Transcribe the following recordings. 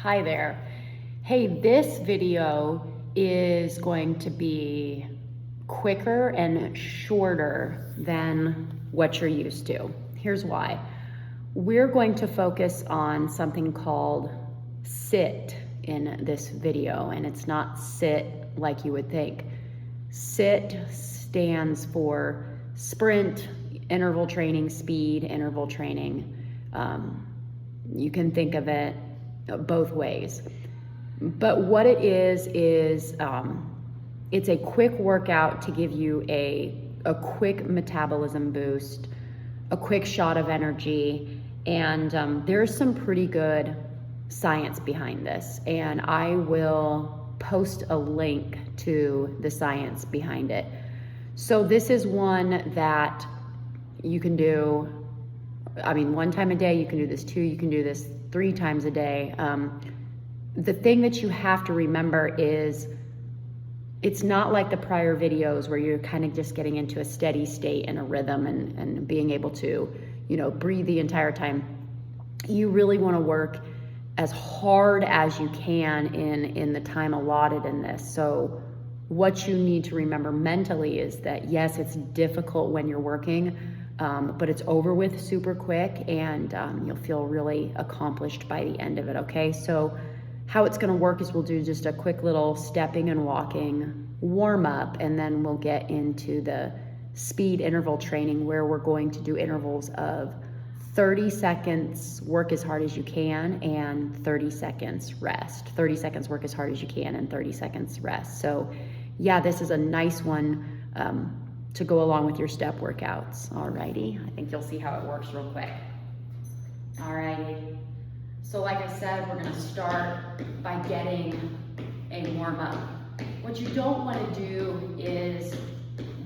Hi there. Hey, this video is going to be quicker and shorter than what you're used to. Here's why. We're going to focus on something called SIT in this video, and it's not sit like you would think. SIT stands for sprint, interval training, speed, interval training. You can think of it both ways. But what it is it's a quick workout to give you a quick metabolism boost, a quick shot of energy, and there's some pretty good science behind this, and I will post a link to the science behind it. So this is one that you can do, one time a day. You can do this 2, you can do this 3 times a day. The thing that you have to remember is it's not like the prior videos where you're kind of just getting into a steady state and a rhythm and being able to, breathe the entire time. You really want to work as hard as you can in the time allotted in this. So what you need to remember mentally is that, yes, it's difficult when you're working, but it's over with super quick, and you'll feel really accomplished by the end of it, okay? So how it's gonna work is we'll do just a quick little stepping and walking warm up, and then we'll get into the speed interval training where we're going to do intervals of 30 seconds, work as hard as you can, and 30 seconds rest. 30 seconds, work as hard as you can, and 30 seconds rest. So yeah, this is a nice one to go along with your step workouts. Alrighty, I think you'll see how it works real quick. Alrighty, so like I said, we're gonna start by getting a warm up. What you don't wanna do is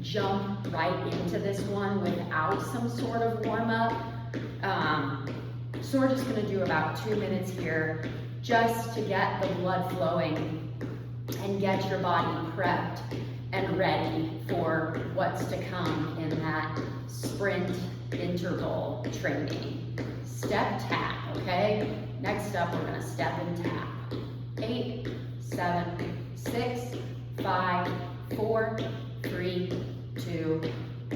jump right into this one without some sort of warm up. So we're just gonna do about 2 minutes here just to get the blood flowing and get your body prepped and ready for what's to come in that sprint interval training. Step tap, okay? Next up, we're gonna step and tap. 8, 7, 6, 5, 4, 3, 2,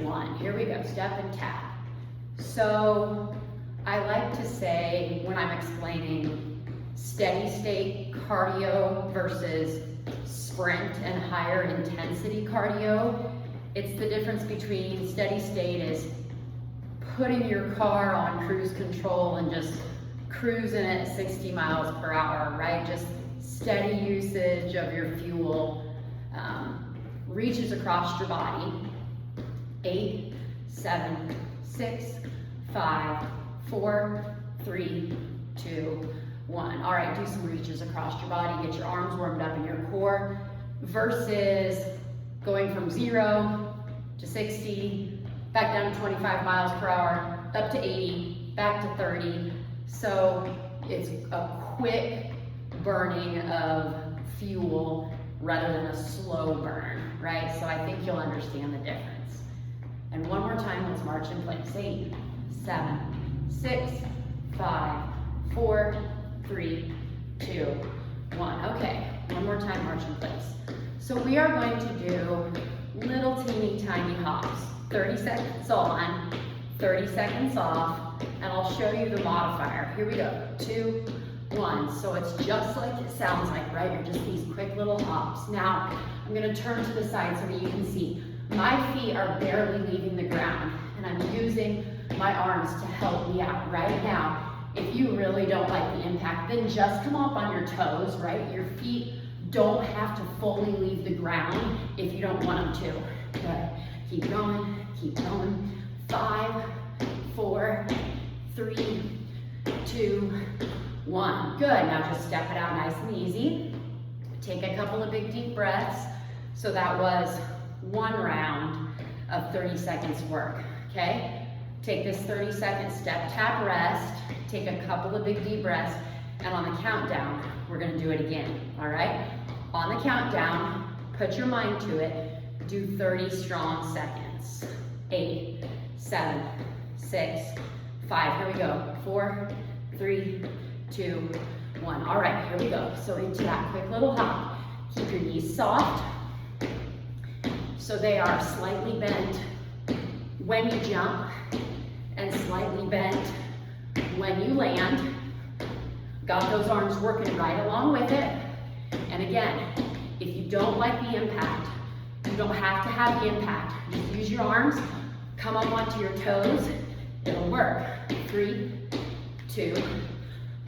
1. Here we go, step and tap. So I like to say when I'm explaining steady state cardio versus sprint and higher intensity cardio, it's the difference between steady state is putting your car on cruise control and just cruising at 60 miles per hour, right? Just steady usage of your fuel, reaches across your body. 8, 7, 6, 5, 4, 3, 2, 1. All right, do some reaches across your body, get your arms warmed up in your core, versus going from 0 to 60, back down to 25 miles per hour, up to 80, back to 30. So it's a quick burning of fuel rather than a slow burn, right? So I think you'll understand the difference. And one more time, let's march in place. 8, 7, 6, 5, 4, 3, 2, 1. Okay, one more time, march in place. So we are going to do little teeny tiny hops. 30 seconds on, 30 seconds off, and I'll show you the modifier. Here we go, 2, 1. So it's just like it sounds like, right? You're just these quick little hops. Now, I'm gonna turn to the side so that you can see. My feet are barely leaving the ground, and I'm using my arms to help me out right now. If you really don't like the impact, then just come up on your toes, right? Your feet don't have to fully leave the ground if you don't want them to. Good. Keep going, keep going. 5, 4, 3, 2, 1. Good. Now just step it out nice and easy. Take a couple of big deep breaths. So that was 1 round of 30 seconds work, okay? Take this 30-second step, tap, rest, take a couple of big deep breaths, and on the countdown, we're gonna do it again, all right? On the countdown, put your mind to it, do 30 strong seconds. 8, 7, 6, 5, here we go. 4, 3, 2, 1. All right, here we go. So into that quick little hop. Keep your knees soft. So they are slightly bent when you jump and slightly bent when you land. Got those arms working right along with it. And again, if you don't like the impact, you don't have to have the impact. Just use your arms, come up onto your toes. It'll work. 3, 2,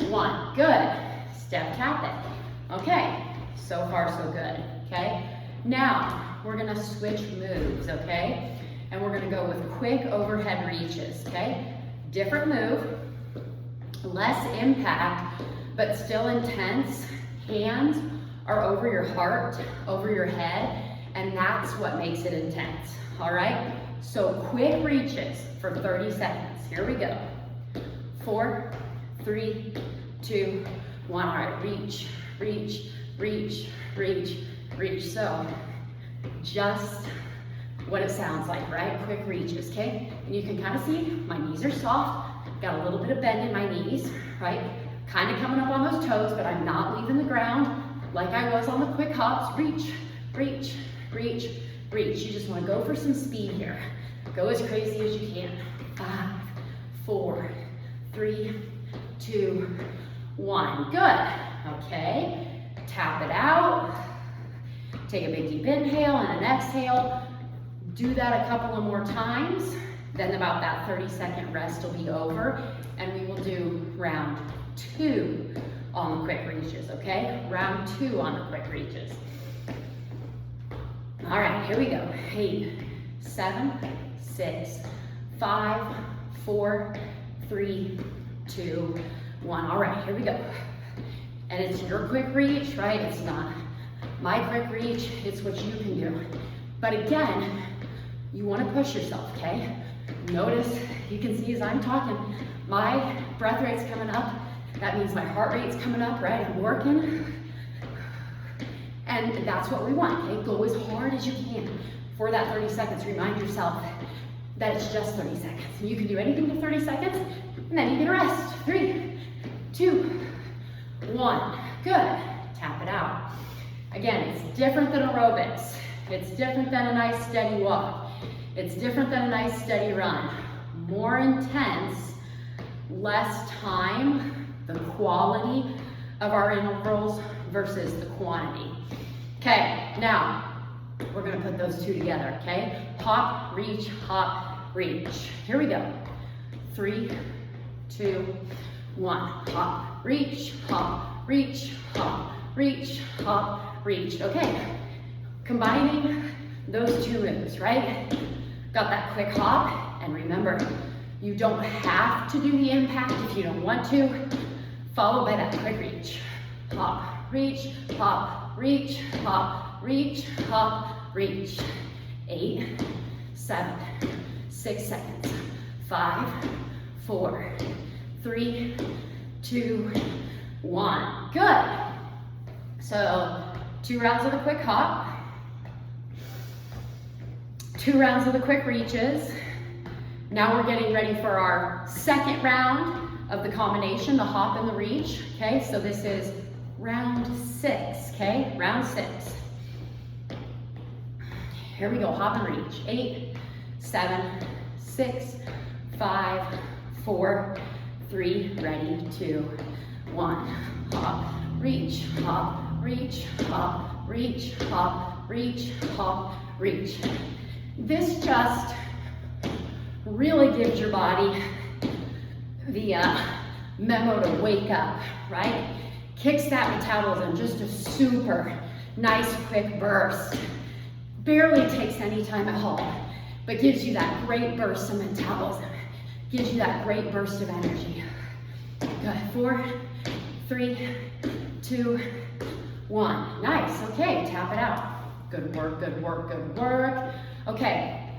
1. Good. Step tap it. Okay. So far, so good. Okay. Now, we're going to switch moves. Okay. And we're going to go with quick overhead reaches. Okay. Different move. Less impact, but still intense. Hands are over your heart, over your head, and that's what makes it intense. All right? So quick reaches for 30 seconds. Here we go. 4, 3, 2, 1. All right, reach, reach, reach, reach, reach. So just what it sounds like, right? Quick reaches, okay? And you can kind of see my knees are soft. Got a little bit of bend in my knees, right? Kind of coming up on those toes, but I'm not leaving the ground like I was on the quick hops. Reach, reach, reach, reach. You just want to go for some speed here. Go as crazy as you can. 5, 4, 3, 2, 1. Good. Okay. Tap it out. Take a big deep inhale and an exhale. Do that a couple of more times. Then about that 30-second rest will be over, and we will do round 2 on the quick reaches, okay? Round 2 on the quick reaches. All right, here we go. 8, 7, 6, 5, 4, 3, 2, 1. All right, here we go. And it's your quick reach, right? It's not my quick reach, it's what you can do. But again, you want to push yourself, okay? Notice, you can see as I'm talking, my breath rate's coming up. That means my heart rate's coming up, right? I'm working. And that's what we want, okay? Go as hard as you can for that 30 seconds. Remind yourself that it's just 30 seconds. And you can do anything to 30 seconds, and then you can rest. 3, 2, 1. Good. Tap it out. Again, it's different than aerobics. It's different than a nice steady walk. It's different than a nice steady run. More intense, less time, the quality of our intervals versus the quantity. Okay, now we're gonna put those two together, okay? Hop, reach, reach. Here we go. 3, 2, 1. Hop, reach, reach, reach, reach. Okay, combining those two moves, right? Got that quick hop, and remember, you don't have to do the impact if you don't want to, followed by that quick reach. Hop, reach, reach, reach, reach. 8, 7, 6 seconds. 5, 4, 3, 2, 1. Good. So 2 rounds of the quick hop. 2 rounds of the quick reaches. Now we're getting ready for our second round of the combination, the hop and the reach. Okay, so this is round 6, okay? Round 6. Here we go, hop and reach. 8, 7, 6, 5, 4, 3, ready, 2, 1. Hop, reach, reach, reach, reach, reach. This just really gives your body the memo to wake up, right? Kicks that metabolism, just a super nice quick burst. Barely takes any time at all, but gives you that great burst of metabolism. Gives you that great burst of energy. Good, 4, 3, 2, 1. Nice, okay, tap it out. Good work, good work, good work. Okay,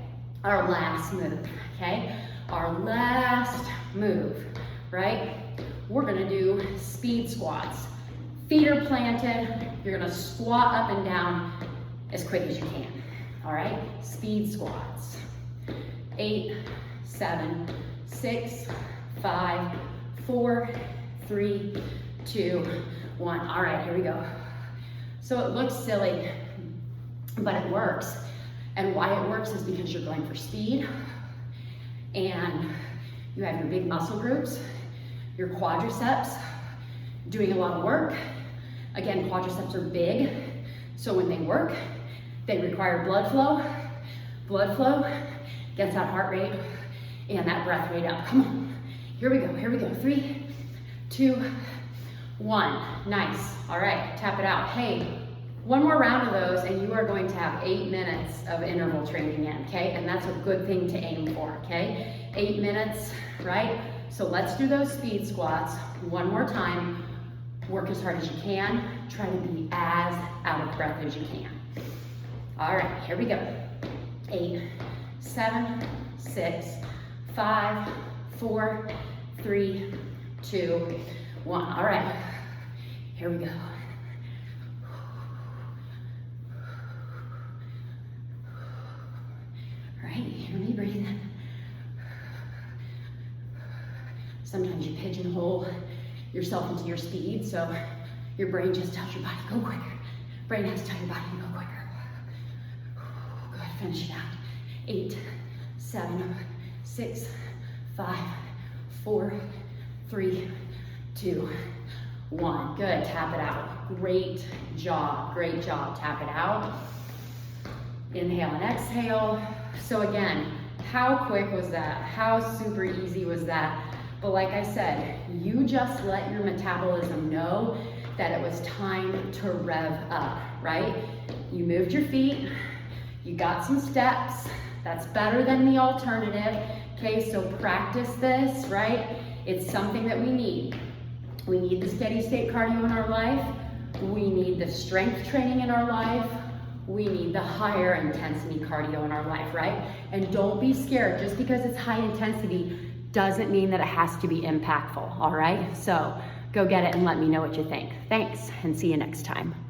our last move, okay? Our last move, right? We're gonna do speed squats. Feet are planted. You're gonna squat up and down as quick as you can, all right? Speed squats. 8, 7, 6, 5, 4, 3, 2, 1. All right, here we go. So it looks silly, but it works. And why it works is because you're going for speed, and you have your big muscle groups, your quadriceps doing a lot of work. Again, quadriceps are big, so when they work, they require blood flow. Blood flow gets that heart rate and that breath rate up. Come on, here we go, here we go. 3, 2, 1, nice. All right, tap it out. Hey, one more round of those and you are going to have 8 minutes of interval training in, okay? And that's a good thing to aim for, okay? 8 minutes, right? So let's do those speed squats one more time. Work as hard as you can. Try to be as out of breath as you can. All right, here we go. 8, 7, 6, 5, 4, 3, 2, 1. All right, here we go. All right, hear me breathing. Sometimes you pigeonhole yourself into your speed, so your brain just tells your body, go quicker. Brain has to tell your body to go quicker. Go ahead, finish it out. 8, 7, 6, 5, 4, 3, 2, 1. Good, tap it out. Great job, tap it out. Inhale and exhale. So again, how quick was that? How super easy was that? But like I said, you just let your metabolism know that it was time to rev up, right? You moved your feet, you got some steps. That's better than the alternative. Okay, so practice this, right? It's something that we need. We need the steady state cardio in our life. We need the strength training in our life. We need the higher intensity cardio in our life, right? And don't be scared. Just because it's high intensity doesn't mean that it has to be impactful, all right? So go get it and let me know what you think. Thanks, and see you next time.